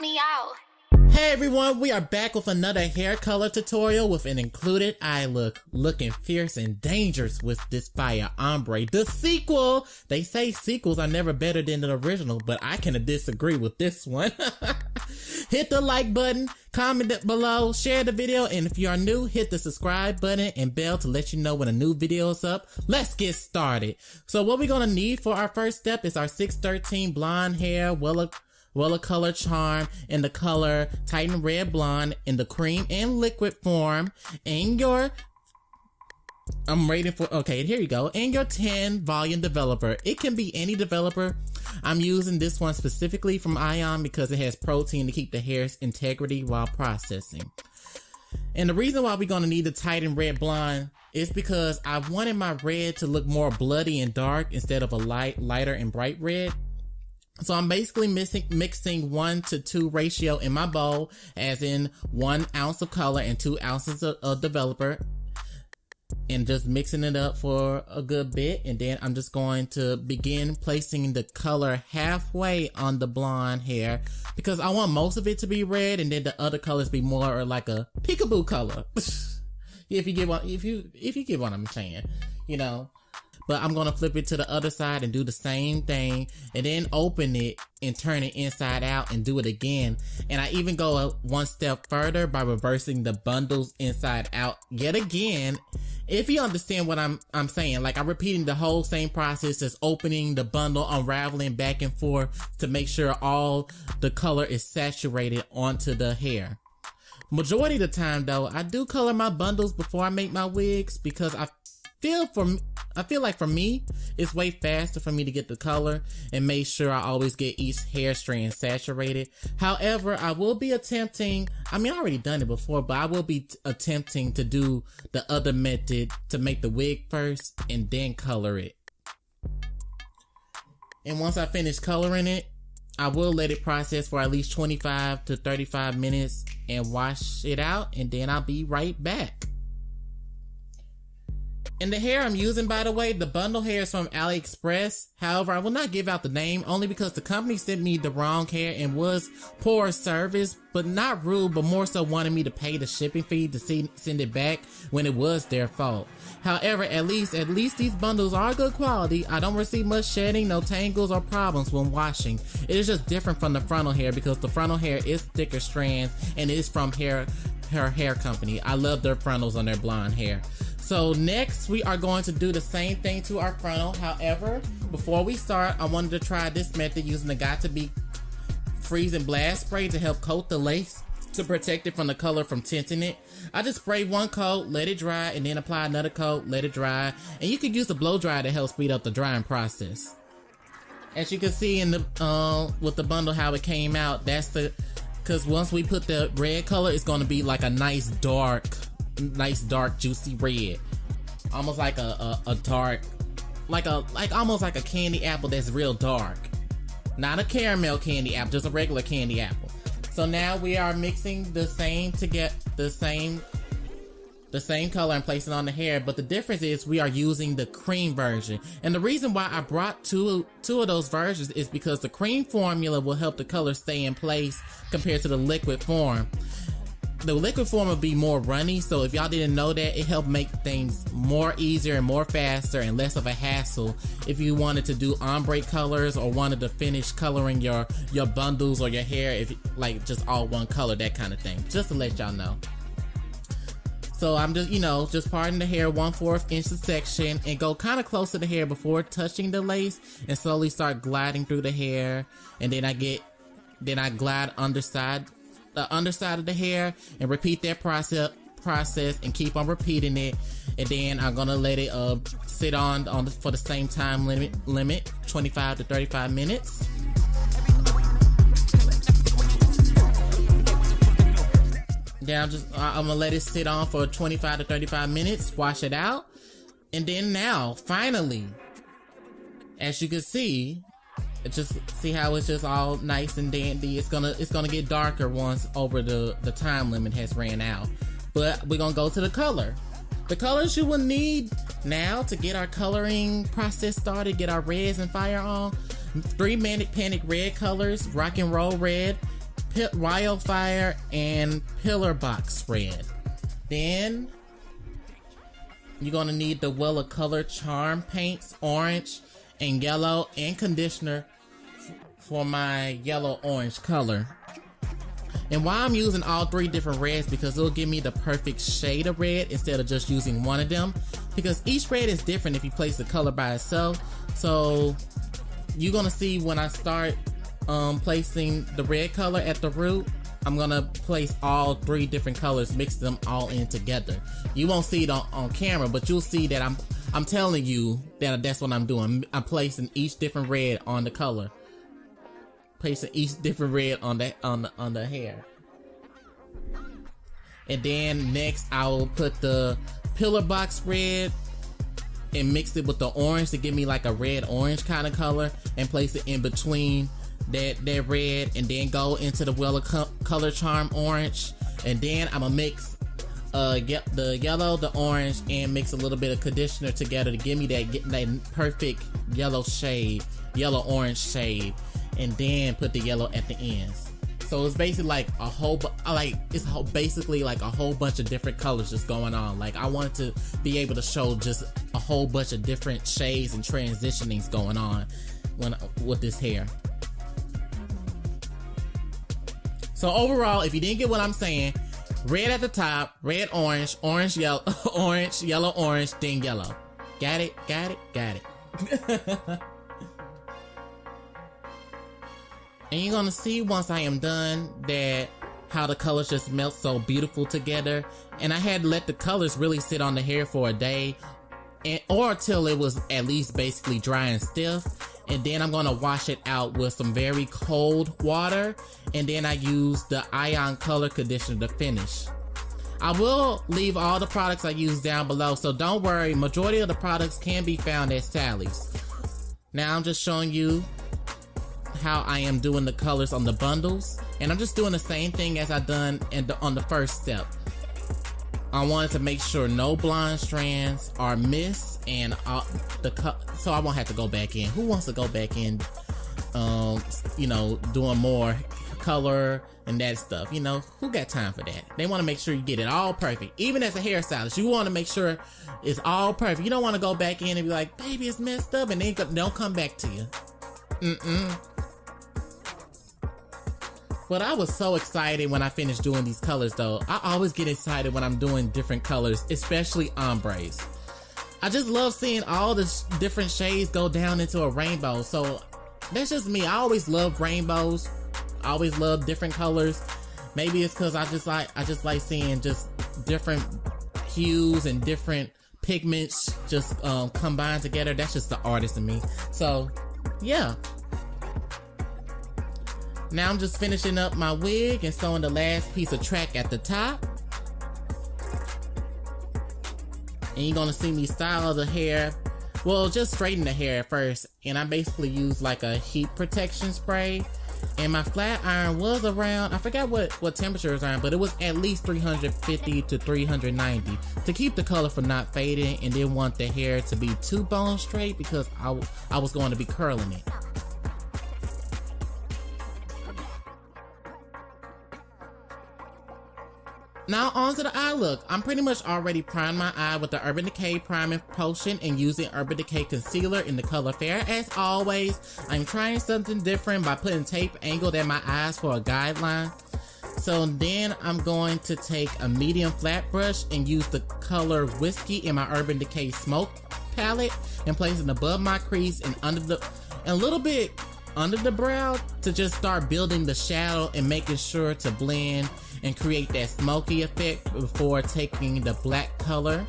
me out. Hey everyone, we are back with another hair color tutorial with an included eye look. Looking fierce and dangerous with this fire ombre. The sequel! They say sequels are never better than the original, but I can disagree with this one. Hit the like button, comment below, share the video, and if you are new, hit the subscribe button and bell to let you know when a new video is up. Let's get started. So what we're gonna need for our first step is our 613 blonde hair Wella color charm in the color Titan Red Blonde in the cream and liquid form, and your here you go, and your 10 volume developer. It can be any developer. I'm using this one specifically from Ion because it has protein to keep the hair's integrity while processing. And the reason why we're going to need the Titan Red Blonde is because I wanted my red to look more bloody and dark instead of a lighter and bright red. So I'm basically mixing 1:2 ratio in my bowl, as in 1 ounce of color and 2 ounces of developer, and just mixing it up for a good bit. And then I'm just going to begin placing the color halfway on the blonde hair because I want most of it to be red and then the other colors be more or like a peekaboo color. if you get what I'm saying, you know. But I'm going to flip it to the other side and do the same thing, and then open it and turn it inside out and do it again. And I even go one step further by reversing the bundles inside out yet again. If you understand what I'm saying, like I'm repeating the whole same process as opening the bundle, unraveling back and forth to make sure all the color is saturated onto the hair. Majority of the time though, I do color my bundles before I make my wigs because I feel like for me, it's way faster for me to get the color and make sure I always get each hair strand saturated. However, I will be attempting, I already done it before, but I will be attempting to do the other method to make the wig first and then color it. And once I finish coloring it, I will let it process for at least 25 to 35 minutes and wash it out, and then I'll be right back. And the hair I'm using, by the way, the bundle hair is from AliExpress. However, I will not give out the name only because the company sent me the wrong hair and was poor service, but not rude, but more so wanted me to pay the shipping fee to send it back when it was their fault. However, at least these bundles are good quality. I don't receive much shedding, no tangles or problems when washing. It is just different from the frontal hair because the frontal hair is thicker strands and it is from HerhairCompany. I love their frontals on their blonde hair. So next we are going to do the same thing to our frontal. However, before we start, I wanted to try this method using the Got2b freeze and blast spray to help coat the lace to protect it from the color from tinting it. I just spray one coat, let it dry, and then apply another coat, let it dry. And you can use the blow dryer to help speed up the drying process. As you can see in the with the bundle how it came out, because once we put the red color, it's going to be like a nice dark juicy red, almost like a dark, like almost like a candy apple that's real dark, not a caramel candy apple, just a regular candy apple. So now we are mixing the same to get the same color and placing on the hair, but the difference is we are using the cream version. And the reason why I brought two of those versions is because the cream formula will help the color stay in place compared to the liquid form. The liquid form will be more runny, so if y'all didn't know that, it helped make things more easier and more faster and less of a hassle if you wanted to do ombre colors or wanted to finish coloring your bundles or your hair, if like just all one color, that kind of thing, just to let y'all know. So I'm just parting the hair 1/4 inch section and go kind of close to the hair before touching the lace and slowly start gliding through the hair, and then I glide the underside of the hair and repeat that process and keep on repeating it. And then I'm gonna let it sit on for the same time limit 25 to 35 minutes. Then I'm gonna let it sit on for 25 to 35 minutes, wash it out, and then now finally, as you can see, just see how it's just all nice and dandy. It's gonna get darker once over the time limit has ran out. But we're gonna go to the color. The colors you will need now to get our coloring process started, get our reds and fire on: 3 Manic Panic red colors, Rock and Roll red, Wildire and Pillarbox red. Then you're gonna need the Wella color charm paints, orange and yellow, and conditioner for my yellow orange color. And why I'm using all three different reds, because it'll give me the perfect shade of red instead of just using one of them, because each red is different if you place the color by itself. So you're gonna see when I start placing the red color at the root, I'm gonna place all three different colors, mix them all in together. You won't see it on camera, but you'll see that I'm telling you that that's what I'm doing. I'm placing each different red on the color. Placing each different red on the hair. And then next I will put the Pillarbox red and mix it with the orange to give me like a red orange kind of color, and place it in between that red, and then go into the Wella color charm orange, and then I'm gonna mix the yellow, the orange, and mix a little bit of conditioner together to give me that perfect yellow shade, yellow orange shade, and then put the yellow at the ends. So it's basically like basically like a whole bunch of different colors just going on. Like I wanted to be able to show just a whole bunch of different shades and transitionings going on with this hair. So overall, if you didn't get what I'm saying, red at the top, red, orange, orange, yellow, orange, yellow, orange, then yellow. Got it? Got it? Got it. And you're gonna see once I am done that how the colors just melt so beautiful together. And I had to let the colors really sit on the hair for a day, or until it was at least basically dry and stiff. And then I'm gonna wash it out with some very cold water, and then I use the Ion Color Conditioner to finish. I will leave all the products I use down below, so don't worry, majority of the products can be found at Sally's. Now I'm just showing you how I am doing the colors on the bundles, and I'm just doing the same thing as I done on the first step. I wanted to make sure no blonde strands are missed, and so I won't have to go back in. Who wants to go back in, you know, doing more color and that stuff? You know, who got time for that? They want to make sure you get it all perfect. Even as a hairstylist, you want to make sure it's all perfect. You don't want to go back in and be like, baby, it's messed up, and they don't come back to you. But I was so excited when I finished doing these colors though. I always get excited when I'm doing different colors, especially ombres. I just love seeing all the different shades go down into a rainbow. So that's just me. I always love rainbows. I always love different colors. Maybe it's because I just like seeing just different hues and different pigments just combined together. That's just the artist in me. So yeah. Now I'm just finishing up my wig and sewing the last piece of track at the top. And you're gonna see me style the hair. Well, just straighten the hair at first. And I basically use like a heat protection spray. And my flat iron was around, I forgot what temperature it was around, but it was at least 350 to 390 to keep the color from not fading, and didn't want the hair to be too bone straight because I was going to be curling it. Now onto the eye look. I'm pretty much already primed my eye with the Urban Decay Priming Potion and using Urban Decay Concealer in the color Fair. As always, I'm trying something different by putting tape angled at my eyes for a guideline. So then I'm going to take a medium flat brush and use the color Whiskey in my Urban Decay Smoke palette and place it above my crease and a little bit under the brow to just start building the shadow and making sure to blend and create that smoky effect before taking the black color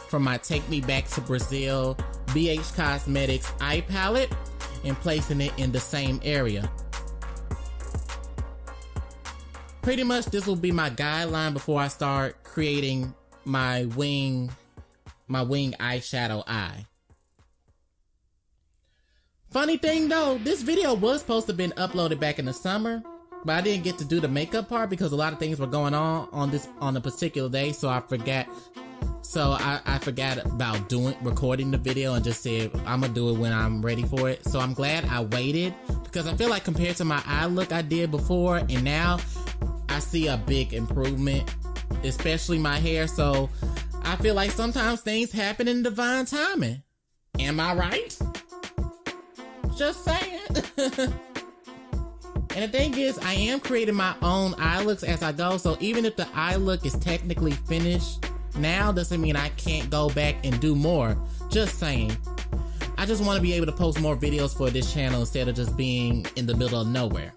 from my Take Me Back to Brazil BH Cosmetics eye palette and placing it in the same area. Pretty much this will be my guideline before I start creating my wing eyeshadow eye. Funny thing though, this video was supposed to have been uploaded back in the summer, but I didn't get to do the makeup part because a lot of things were going on a particular day, so I forgot So I forgot about recording the video and just said I'm gonna do it when I'm ready for it. So I'm glad I waited, because I feel like compared to my eye look I did before and now, I see a big improvement, especially my hair. So I feel like sometimes things happen in divine timing. Am I right? Just saying. And the thing is, I am creating my own eye looks as I go. So even if the eye look is technically finished now, doesn't mean I can't go back and do more. Just saying. I just want to be able to post more videos for this channel instead of just being in the middle of nowhere.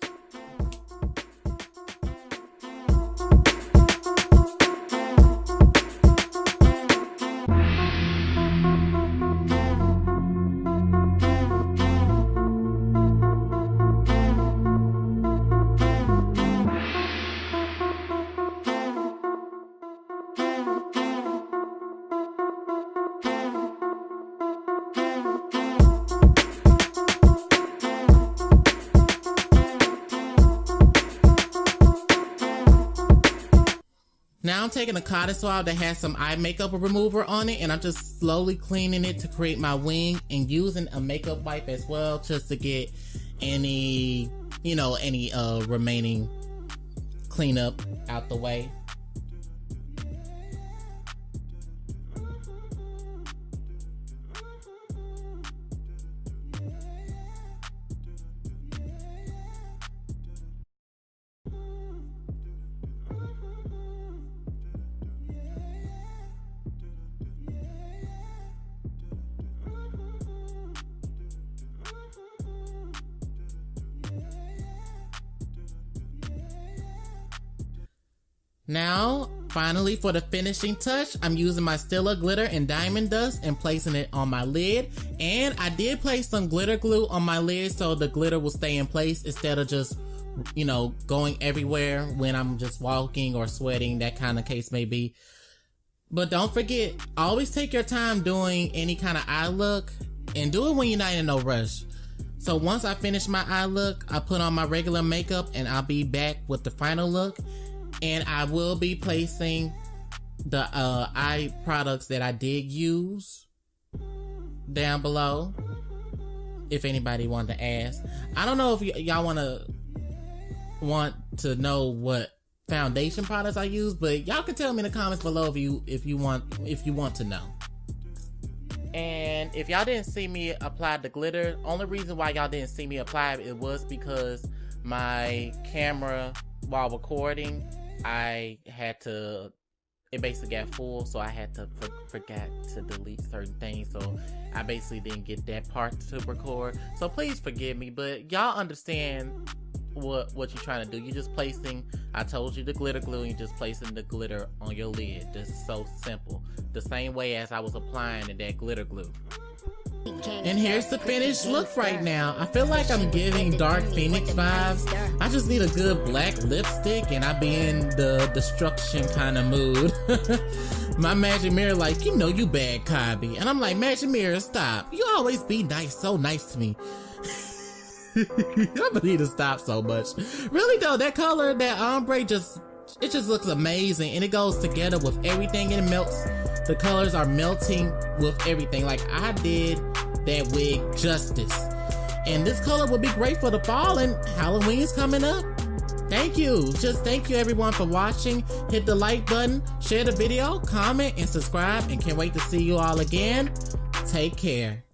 Now I'm taking a cotton swab that has some eye makeup remover on it, and I'm just slowly cleaning it to create my wing, and using a makeup wipe as well just to get any, any remaining cleanup out the way. Now, finally, for the finishing touch, I'm using my Stila glitter and diamond dust and placing it on my lid. And I did place some glitter glue on my lid so the glitter will stay in place instead of just, going everywhere when I'm just walking or sweating, that kind of case may be. But don't forget, always take your time doing any kind of eye look, and do it when you're not in no rush. So once I finish my eye look, I put on my regular makeup and I'll be back with the final look. And I will be placing the eye products that I did use down below, if anybody wanted to ask. I don't know if y'all want to know what foundation products I use, but y'all can tell me in the comments below if you want to know. And if y'all didn't see me apply the glitter, only reason why y'all didn't see me apply it was because my camera, while recording, it basically got full, so I had to forget to delete certain things, so I basically didn't get that part to record. So please forgive me, but y'all understand what you're trying to do. You're just placing, I told you, the glitter glue, and you're just placing the glitter on your lid. Just so simple. The same way as I was applying that glitter glue. And here's the finished look right now. I feel like I'm giving Dark Phoenix vibes. I just need a good black lipstick and I be in the destruction kind of mood. My magic mirror like, you bad, Kylie. And I'm like, magic mirror, stop. You always be nice, so nice to me. I need to stop so much. Really though, that color, that ombre, it just looks amazing, and it goes together with everything, and it melts. The colors are melting with everything. Like, I did that wig justice. And this color would be great for the fall, and Halloween's coming up. Thank you. Just thank you everyone for watching. Hit the like button, share the video, comment, and subscribe, and can't wait to see you all again. Take care.